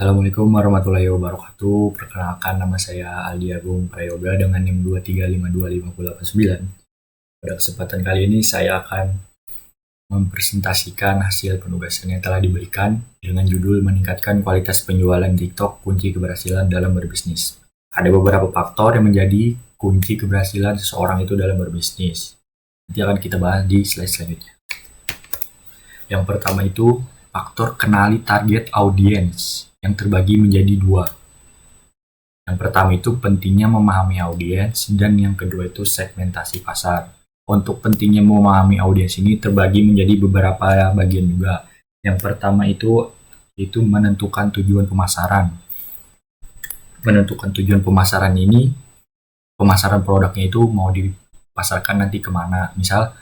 Assalamualaikum warahmatullahi wabarakatuh. Perkenalkan, nama saya Aldi Agung Prayoga dengan NIM 2352589. Pada kesempatan kali ini saya akan mempresentasikan hasil penugasan yang telah diberikan dengan judul meningkatkan kualitas penjualan TikTok, kunci keberhasilan dalam berbisnis. Ada beberapa faktor yang menjadi kunci keberhasilan seseorang itu dalam berbisnis. Nanti akan kita bahas di slide selanjutnya. Yang pertama itu faktor kenali target audiens yang terbagi menjadi dua. Yang pertama itu pentingnya memahami audiens, dan yang kedua itu segmentasi pasar. Untuk pentingnya memahami audiens ini terbagi menjadi beberapa bagian juga. Yang pertama itu menentukan tujuan pemasaran. Menentukan tujuan pemasaran ini, pemasaran produknya itu mau dipasarkan nanti kemana. Misal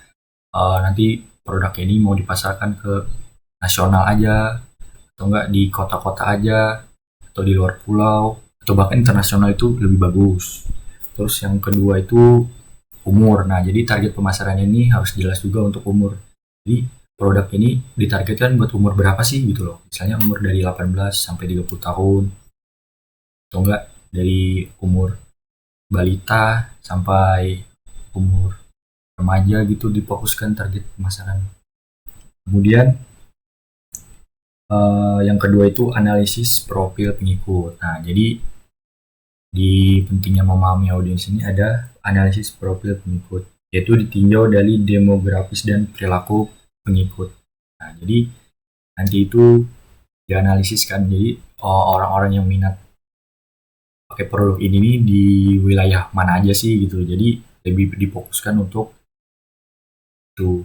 nanti produknya ini mau dipasarkan ke nasional aja, atau enggak di kota-kota aja, atau di luar pulau, atau bahkan internasional itu lebih bagus. Terus yang kedua itu umur. Nah, jadi target pemasarannya ini harus jelas juga untuk umur. Jadi produk ini ditargetkan buat umur berapa sih gitu loh. Misalnya umur dari 18 sampai 30 tahun, atau enggak dari umur balita sampai umur remaja gitu, difokuskan target pemasaran. Kemudian yang kedua itu analisis profil pengikut. Nah, jadi di pentingnya memahami audiens ini ada analisis profil pengikut, yaitu ditinjau dari demografis dan perilaku pengikut. Nah, jadi nanti itu dianalisis kan, jadi orang-orang yang minat pakai produk ini nih di wilayah mana aja sih gitu. Jadi lebih difokuskan untuk itu.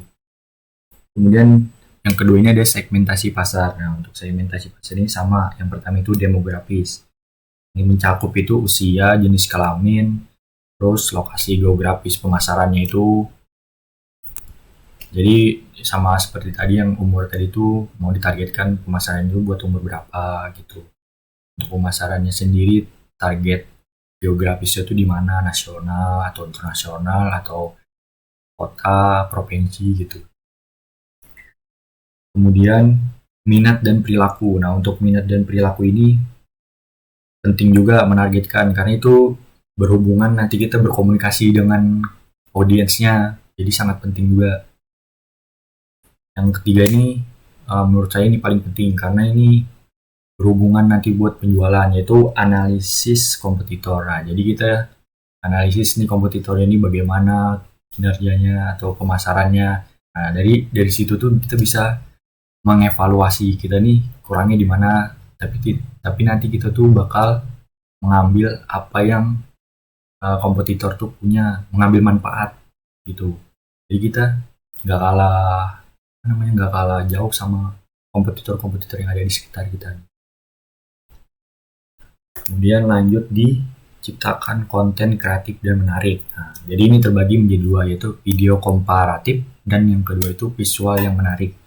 Kemudian yang kedua ini ada segmentasi pasar. Nah, untuk segmentasi pasar ini sama. Yang pertama itu demografis. Ini mencakup itu usia, jenis kelamin, terus lokasi geografis pemasarannya itu. Jadi sama seperti tadi yang umur tadi itu mau ditargetkan pemasaran itu buat umur berapa gitu. Untuk pemasarannya sendiri target geografisnya itu di mana, nasional atau internasional atau kota, provinsi gitu. Kemudian minat dan perilaku. Nah, untuk minat dan perilaku ini penting juga menargetkan, karena itu berhubungan nanti kita berkomunikasi dengan audiensnya. Jadi sangat penting juga. Yang ketiga ini menurut saya ini paling penting, karena ini berhubungan nanti buat penjualan, yaitu analisis kompetitor. Nah, jadi kita analisis nih kompetitor ini bagaimana kinerjanya atau pemasarannya. Nah, dari situ tuh kita bisa mengevaluasi kita nih kurangnya di mana, tapi nanti kita tuh bakal mengambil apa yang kompetitor tuh punya, mengambil manfaat gitu. Jadi kita nggak kalah jauh sama kompetitor-kompetitor yang ada di sekitar kita. Kemudian lanjut di ciptakan konten kreatif dan menarik. Nah, jadi ini terbagi menjadi dua, yaitu video komparatif dan yang kedua itu visual yang menarik.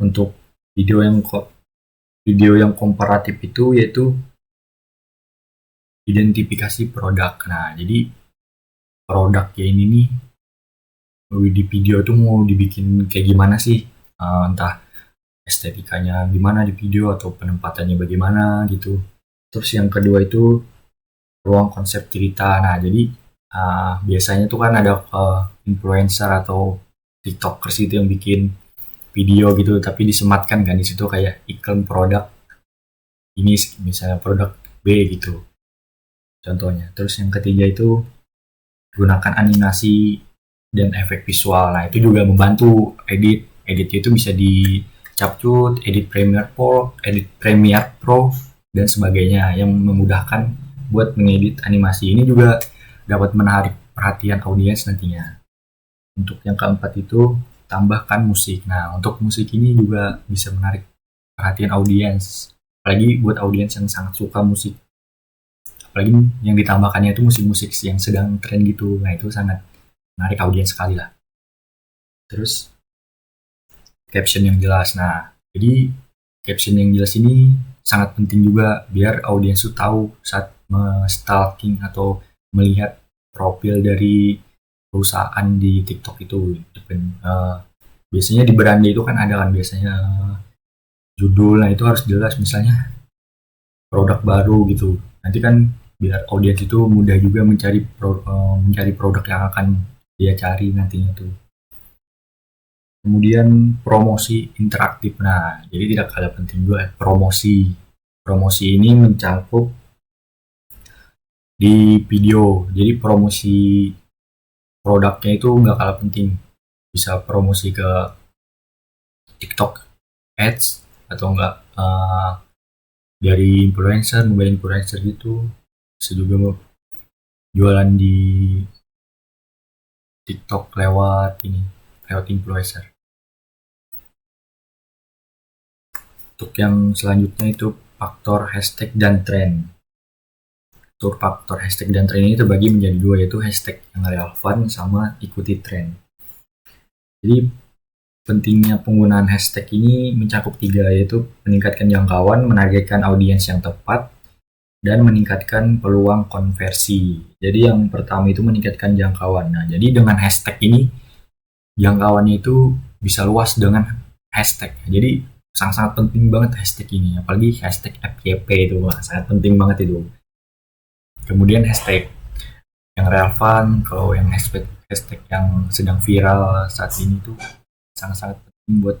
Untuk video yang komparatif itu yaitu identifikasi produk. Nah, jadi produknya ini nih di video tuh mau dibikin kayak gimana sih, entah estetikanya gimana di video atau penempatannya bagaimana gitu. Terus yang kedua itu ruang konsep cerita. Nah, jadi biasanya tuh kan ada influencer atau tiktokers itu yang bikin video gitu, tapi disematkan kan di situ kayak iklan produk ini, misalnya produk B gitu contohnya. Terus yang ketiga itu gunakan animasi dan efek visual. Nah, itu juga membantu editnya itu bisa di CapCut, edit Premiere Pro dan sebagainya, yang memudahkan buat mengedit animasi. Ini juga dapat menarik perhatian audiens nantinya. Untuk yang keempat itu tambahkan musik. Nah, untuk musik ini juga bisa menarik perhatian audiens, apalagi buat audiens yang sangat suka musik. Apalagi yang ditambahkannya itu musik-musik yang sedang tren gitu. Nah, itu sangat menarik audiens sekali lah. Terus caption yang jelas. Nah, jadi caption yang jelas ini sangat penting juga biar audiens tuh tahu saat stalking atau melihat profil dari perusahaan di TikTok itu. Biasanya di beranda itu kan ada kan biasanya judul. Nah itu harus jelas, misalnya produk baru gitu. Nanti kan biar audiens itu mudah juga mencari produk yang akan dia cari nantinya tuh. Kemudian promosi interaktif. Nah, jadi tidak kalah penting juga promosi. Promosi ini mencakup di video. Jadi promosi produknya itu nggak kalah penting. Bisa promosi ke TikTok Ads atau enggak dari influencer, mobile influencer gitu. Bisa juga jualan di TikTok lewat influencer. Untuk yang selanjutnya itu faktor hashtag dan tren. Untuk faktor hashtag dan tren ini terbagi menjadi dua, yaitu hashtag yang relevan sama ikuti tren. Jadi pentingnya penggunaan hashtag ini mencakup tiga, yaitu meningkatkan jangkauan, menargetkan audiens yang tepat, dan meningkatkan peluang konversi. Jadi yang pertama itu meningkatkan jangkauan. Nah, jadi dengan hashtag ini jangkauannya itu bisa luas dengan hashtag. Jadi sangat-sangat penting banget hashtag ini, apalagi hashtag FYP itu sangat penting banget itu. Kemudian hashtag yang relevan, kalau yang hashtag yang sedang viral saat ini tuh sangat-sangat penting buat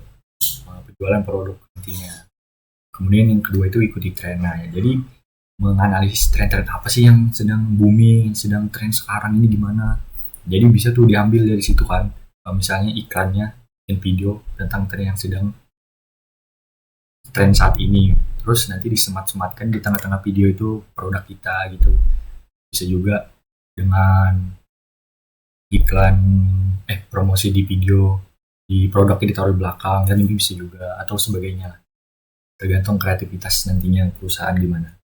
penjualan produk nantinya. Kemudian yang kedua itu ikuti tren. Nah, jadi menganalisis tren-tren apa sih yang sedang booming, sedang tren sekarang ini gimana. Jadi bisa tuh diambil dari situ kan. Misalnya iklannya dan video tentang tren yang sedang tren saat ini. Terus nanti disemat-sematkan di tengah-tengah video itu produk kita gitu. Bisa juga dengan iklan promosi di video, di produknya ditaruh di belakang, dan ini bisa juga, atau sebagainya. Tergantung kreativitas nantinya perusahaan gimana.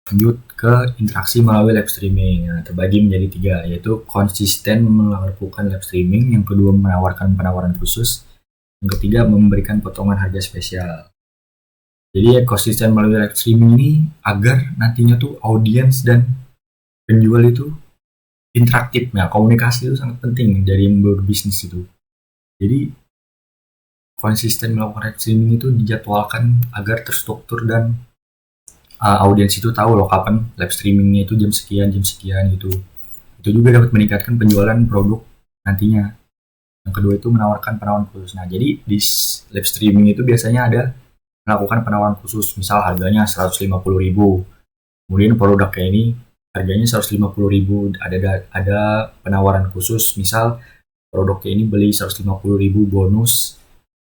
Lanjut ke interaksi melalui live streaming. Nah, terbagi menjadi tiga, yaitu konsisten melakukan live streaming, yang kedua menawarkan penawaran khusus, yang ketiga memberikan potongan harga spesial. Jadi ya konsisten melalui live streaming ini agar nantinya tuh audiens dan penjual itu interaktif. Nah, komunikasi itu sangat penting dari berbisnis itu. Jadi konsisten melakukan live streaming itu dijadwalkan agar terstruktur dan audiens itu tahu loh kapan live streamingnya itu jam sekian gitu. Itu juga dapat meningkatkan penjualan produk nantinya. Yang kedua itu menawarkan penawaran khusus. Nah, jadi di live streaming itu biasanya ada melakukan penawaran khusus, misal harganya 150.000. Kemudian produknya ini harganya 150.000, ada penawaran khusus, misal produknya ini beli 150.000 bonus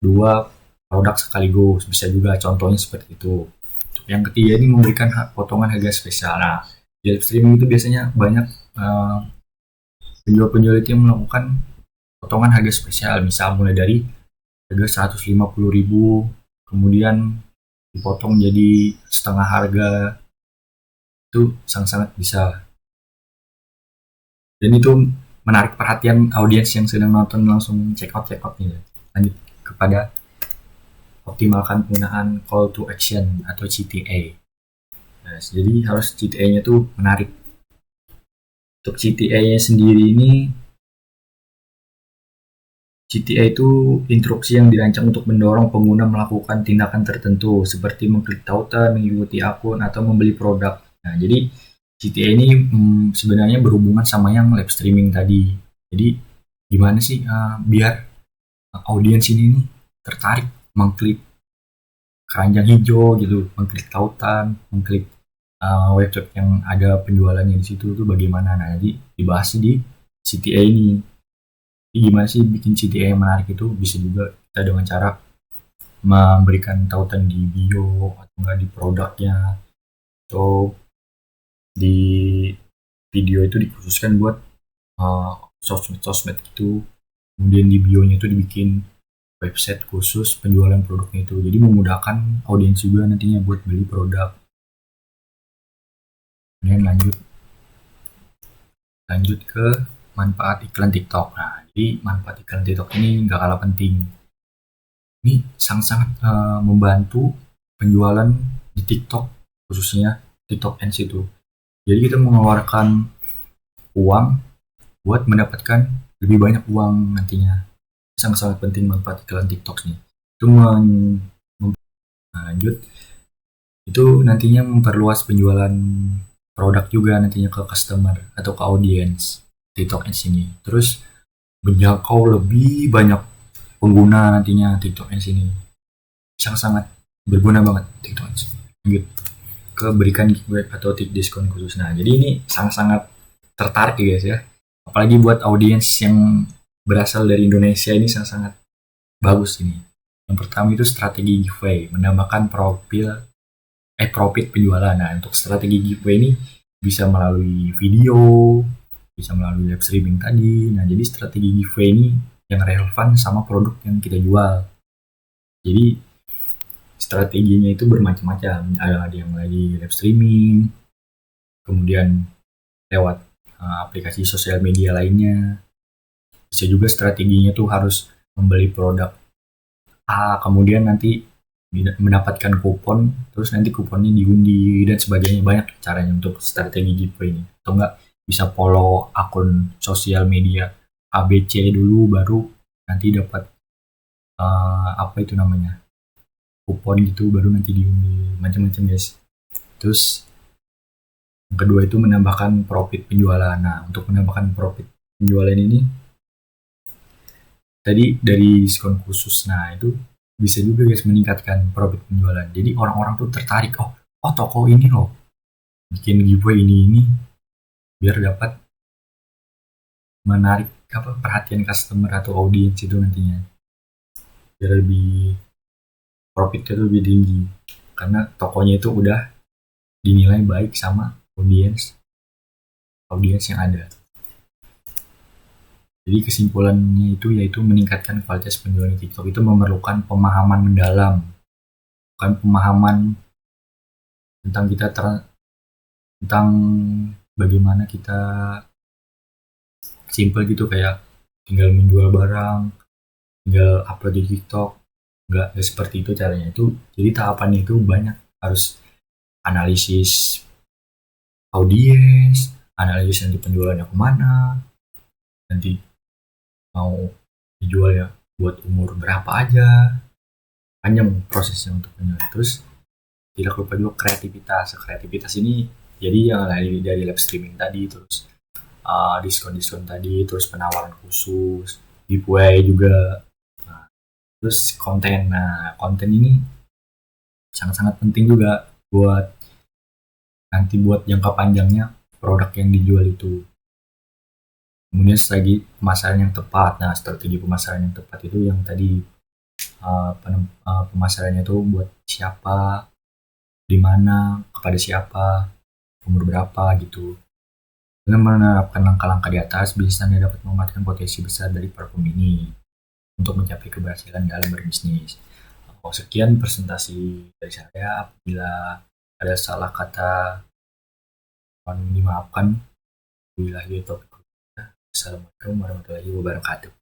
2 produk sekaligus, bisa juga contohnya seperti itu. Yang ketiga ini memberikan potongan harga spesial. Nah, di live streaming itu biasanya banyak penjual-penjual itu yang melakukan potongan harga spesial, misal mulai dari harga 150.000, kemudian dipotong jadi setengah harga. Itu sangat-sangat bisa, dan itu menarik perhatian audiens yang sedang nonton, langsung check out nih. Lanjut kepada optimalkan penggunaan call to action atau CTA. Nah, jadi harus CTA-nya tuh menarik. Untuk CTA-nya sendiri ini, CTA itu instruksi yang dirancang untuk mendorong pengguna melakukan tindakan tertentu seperti mengklik tautan, mengikuti akun, atau membeli produk. Nah, jadi CTA ini sebenarnya berhubungan sama yang live streaming tadi. Jadi gimana sih biar audiens ini nih tertarik mengklik keranjang hijau gitu, mengklik tautan, mengklik website yang ada penjualannya di situ tuh bagaimana. Nah, jadi dibahas di CTA ini. Jadi gimana sih bikin CTA yang menarik itu, bisa juga kita dengan cara memberikan tautan di bio atau enggak di produknya, atau di video itu dikhususkan buat sosmed gitu. Kemudian di bio-nya itu dibikin website khusus penjualan produknya itu, jadi memudahkan audiens juga nantinya buat beli produk. Kemudian lanjut ke manfaat iklan TikTok. Nah, jadi manfaat iklan TikTok ini nggak kalah penting. Ini sangat-sangat membantu penjualan di TikTok, khususnya TikTok Ads itu. Jadi kita mengeluarkan uang buat mendapatkan lebih banyak uang nantinya. Sangat-sangat penting manfaat iklan TikTok nih. Itu lanjut, itu nantinya memperluas penjualan produk juga nantinya ke customer atau ke audiens TikTok Ads ini. Terus menjangkau lebih banyak pengguna nantinya TikTok Ads ini. Sangat-sangat berguna banget TikTok Ads. Lanjut ke berikan giveaway atau diskon khusus. Nah, jadi ini sangat-sangat tertarik ya guys ya. Apalagi buat audiens yang berasal dari Indonesia ini sangat-sangat bagus ini. Yang pertama itu strategi giveaway, menambahkan profit penjualan. Nah, untuk strategi giveaway ini bisa melalui video, bisa melalui live streaming tadi. Nah, jadi strategi giveaway ini yang relevan sama produk yang kita jual. Jadi strateginya itu bermacam-macam. Ada yang lagi live streaming, kemudian lewat aplikasi sosial media lainnya. Bisa juga strateginya tuh harus membeli produk A, kemudian nanti mendapatkan kupon, terus nanti kuponnya diundi dan sebagainya. Banyak caranya untuk strategi giveaway ini. Atau enggak bisa follow akun sosial media ABC dulu, baru nanti dapat apa itu namanya, kupon gitu, baru nanti diundi. Macam-macam guys. Terus yang kedua itu menambahkan profit penjualan. Nah, untuk menambahkan profit penjualan ini tadi dari diskon khusus. Nah, itu bisa juga guys meningkatkan profit penjualan. Jadi orang-orang tuh tertarik, oh toko ini loh bikin giveaway ini biar dapat menarik perhatian customer atau audiens itu nantinya. Biar lebih profitnya tuh lebih tinggi karena tokonya itu udah dinilai baik sama audiens yang ada. Jadi kesimpulannya itu yaitu meningkatkan kualitas penjualan TikTok itu memerlukan pemahaman mendalam, bukan pemahaman tentang tentang bagaimana kita simple gitu kayak tinggal menjual barang, tinggal upload di TikTok. Nggak seperti itu caranya. Itu jadi tahapannya itu banyak, harus analisis audiens, analisis nanti penjualannya kemana, nanti mau dijual ya buat umur berapa aja, panjang prosesnya untuk penjualan. Terus tidak lupa juga kreativitas ini jadi yang dari live streaming tadi, terus diskon tadi, terus penawaran khusus, giveaway juga. Nah, terus konten. Nah, konten ini sangat-sangat penting juga buat nanti buat jangka panjangnya produk yang dijual itu. Kemudian strategi pemasaran yang tepat. Nah, strategi pemasaran yang tepat itu yang tadi pemasarannya itu buat siapa, di mana, kepada siapa, umur berapa gitu. Dengan menerapkan langkah-langkah di atas, bisnis Anda dapat memanfaatkan potensi besar dari platform ini untuk mencapai keberhasilan dalam berbisnis. Sekian presentasi dari saya. Apabila ada salah kata, mohon dimaafkan. Wabillahi taufiq. Assalamualaikum warahmatullahi wabarakatuh.